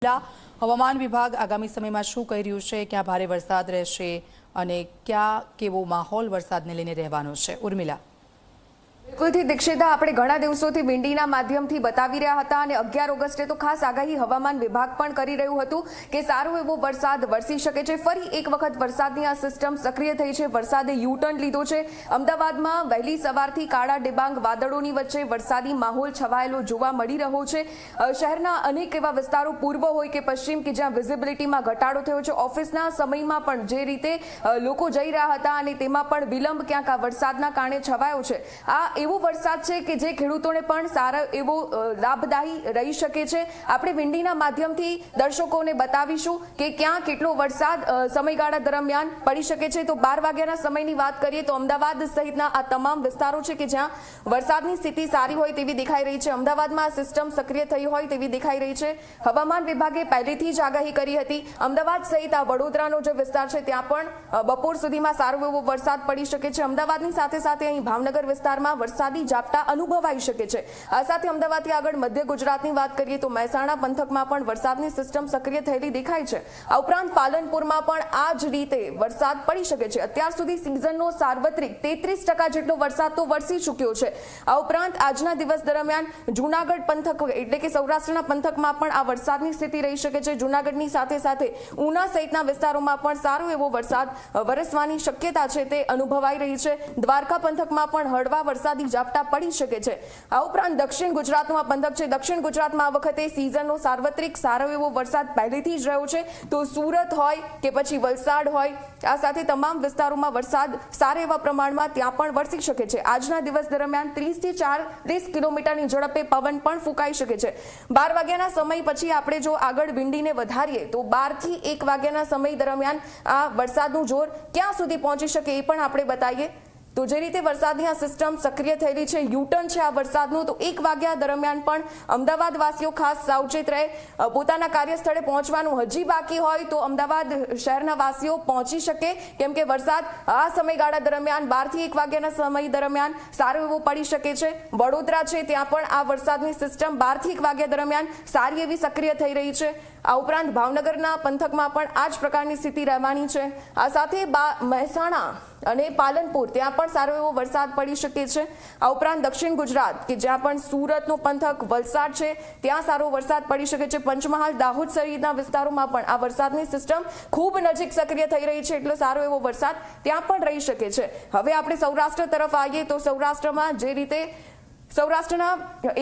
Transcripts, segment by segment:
હવામાન વિભાગ આગામી સમયમાં શું કહી રહ્યું છે, ક્યાં ભારે વરસાદ રહેશે અને ક્યાં કેવો માહોલ વરસાદને લઈને રહેવાનો છે? ઉર્મિલા, બિલકુલથી દીક્ષિતા, આપણે ઘણા દિવસોથી વિંડીના માધ્યમથી બતાવી રહ્યા હતા અને 11 ઓગસ્ટે તો ખાસ આગાહી હવામાન વિભાગ પણ કરી રહ્યું હતું કે સારો એવો વરસાદ વરસી શકે છે. ફરી એક વખત વરસાદની આ સિસ્ટમ સક્રિય થઈ છે. વરસાદે યુટર્ન લીધો છે. અમદાવાદમાં વહેલી સવારથી કાળા ડિબાંગ વાદળોની વચ્ચે વરસાદી માહોલ છવાયેલો જોવા મળી રહ્યો છે. શહેરના અનેક એવા વિસ્તારો પૂર્વ હોય કે પશ્ચિમ કે જ્યાં વિઝિબિલિટીમાં ઘટાડો થયો છે. ઓફિસના સમયમાં પણ જે રીતે લોકો જઈ રહ્યા હતા અને તેમાં પણ વિલંબ ક્યાંક આ વરસાદના કારણે છવાયો છે. આ એવો વરસાદ છે કે જે ખેડૂતોને પણ સારો એવો લાભદાયી રહી શકે છે. આપણે વિંડીના માધ્યમથી દર્શકોને બતાવીશું કે ક્યાં કેટલો વરસાદ સમયગાળા દરમિયાન પડી શકે છે. તો 12 વાગ્યાના સમયની વાત કરીએ તો અમદાવાદ સહિતના આ તમામ વિસ્તારો છે કે જ્યાં વરસાદની સ્થિતિ સારી હોય તેવી દેખાઈ રહી છે. અમદાવાદમાં આ સિસ્ટમ સક્રિય થઈ હોય તેવી દેખાઈ રહી છે. હવામાન વિભાગે પહેલેથી જ આગાહી કરી હતી. અમદાવાદ સહિત આ વડોદરાનો જે વિસ્તાર છે ત્યાં પણ બપોર સુધીમાં સારો એવો વરસાદ પડી શકે છે. અમદાવાદની સાથે સાથે અહીં ભાવનગર વિસ્તારમાં વરસાદી ઝાપટા અનુભવાઈ શકે છે. આ સાથે અમદાવાદથી આગળ મધ્ય ગુજરાતની વાત કરીએ તો મહેસાણા પંથકમાં પણ વરસાદની સિસ્ટમ સક્રિય થયેલી દેખાય છે. આ ઉપરાંત પાલનપુરમાં પણ આ જ રીતે વરસાદ પડી શકે છે. અત્યાર સુધી સિઝનનો સાર્વત્રિક 33% જેટલો વરસાદ તો વરસી ચૂક્યો છે. આ ઉપરાંત આજના દિવસ દરમિયાન જૂનાગઢ પંથક એટલે કે સૌરાષ્ટ્રના પંથકમાં પણ આ વરસાદની સ્થિતિ રહી શકે છે. જૂનાગઢની સાથે સાથે ઉના સહિતના વિસ્તારોમાં પણ સારો એવો વરસાદ વરસવાની શક્યતા છે તે અનુભવાઈ રહી છે. દ્વારકા પંથકમાં પણ હળવા વરસાદી ઝાપટા પડી શકે છે. આ ઉપરાંત દક્ષિણ ગુજરાતનું આ પંથક છે. દક્ષિણ ગુજરાતમાં આ વખતે સિઝનનો સાર્વત્રિક સારો એવો વરસાદ પહેલેથી જ રહ્યો છે. તો સુરત હોય કે પછી વલસાડ હોય, આ સાથે તમામ વિસ્તારોમાં વરસાદ સારા એવા પ્રમાણમાં ત્યાં પણ વરસી શકે છે. આજના દિવસ દરમિયાન 30 થી 40 કિલોમીટરની ઝડપે પવન પણ ફૂંકાઈ શકે છે. 12 વાગ્યાના સમય પછી આપણે જો આગળ વિંડીને વધારીએ તો 12 થી 1 વાગ્યાના સમય દરમિયાન આ વરસાદનું જોર ક્યાં સુધી પહોંચી શકે એ પણ આપણે બતાવીએ. તો જે રીતે વરસાદની આ સિસ્ટમ સક્રિય થયેલી છે, યુટર્ન છે આ વરસાદનું, તો 1 વાગ્યા દરમિયાન પણ અમદાવાદ વાસીઓ ખાસ સાવચેત રહે. પોતાના કાર્યસ્થળે પહોંચવાનું હજી બાકી હોય તો અમદાવાદ શહેરના વાસીઓ પહોંચી શકે, કેમ કે વરસાદ આ સમયગાળા દરમિયાન 12 થી 1 વાગ્યાના સમય દરમિયાન સારો એવો પડી શકે છે. વડોદરા છે ત્યાં પણ આ વરસાદની સિસ્ટમ 12 થી 1 વાગ્યા દરમિયાન સારી એવી સક્રિય થઈ રહી છે. આ ઉપરાંત ભાવનગરના પંથકમાં પણ આ જ પ્રકારની સ્થિતિ રહેવાની છે. આ સાથે મહેસાણા અને પાલનપુર ત્યાં પણ સારો એવો વરસાદ પડી શકે છે. આ ઉપરાંત દક્ષિણ ગુજરાત કે જ્યાં પણ સુરતનો પંથક, વલસાડ છે ત્યાં સારો વરસાદ પડી શકે છે. પંચમહાલ, દાહોદ સહિતના વિસ્તારોમાં પણ આ વરસાદની સિસ્ટમ ખૂબ નજીક સક્રિય થઈ રહી છે એટલે સારો એવો વરસાદ ત્યાં પણ રહી શકે છે. હવે આપણે સૌરાષ્ટ્ર તરફ આવીએ તો સૌરાષ્ટ્રમાં જે રીતે સૌરાષ્ટ્રના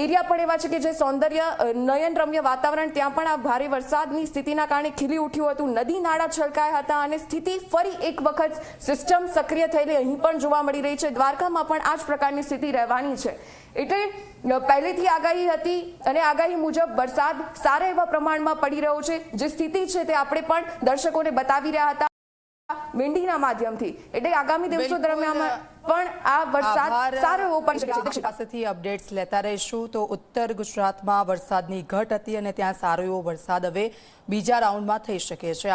એરિયા પણ એવા છે કે જે સૌંદર્ય નયનરમ્ય વાતાવરણ, ત્યાં પણ આ ભારે વરસાદની સ્થિતિના કારણે ખીલી ઉઠ્યું હતું. નદી નાળા છલકાયા હતા અને સ્થિતિ ફરી એક વખત સિસ્ટમ સક્રિય થયેલી અહીં પણ જોવા મળી રહી છે. દ્વારકામાં પણ આ જ પ્રકારની સ્થિતિ રહેવાની છે. એટલે પહેલેથી આગાહી હતી અને આગાહી મુજબ વરસાદ સારા એવા પ્રમાણમાં પડી રહ્યો છે. જે સ્થિતિ છે તે આપણે પણ દર્શકોને બતાવી રહ્યા હતા વિંડીના માધ્યમથી. એટલે આગામી દિવસો દરમિયાન પણ આ વરસાદ સારો એવો પડી શકે છે. પાસેથી અપડેટ્સ લેતા રહીશું. તો ઉત્તર ગુજરાતમાં વરસાદની ઘટ હતી અને ત્યાં સારો એવો વરસાદ હવે બીજા રાઉન્ડમાં થઈ શકે છે.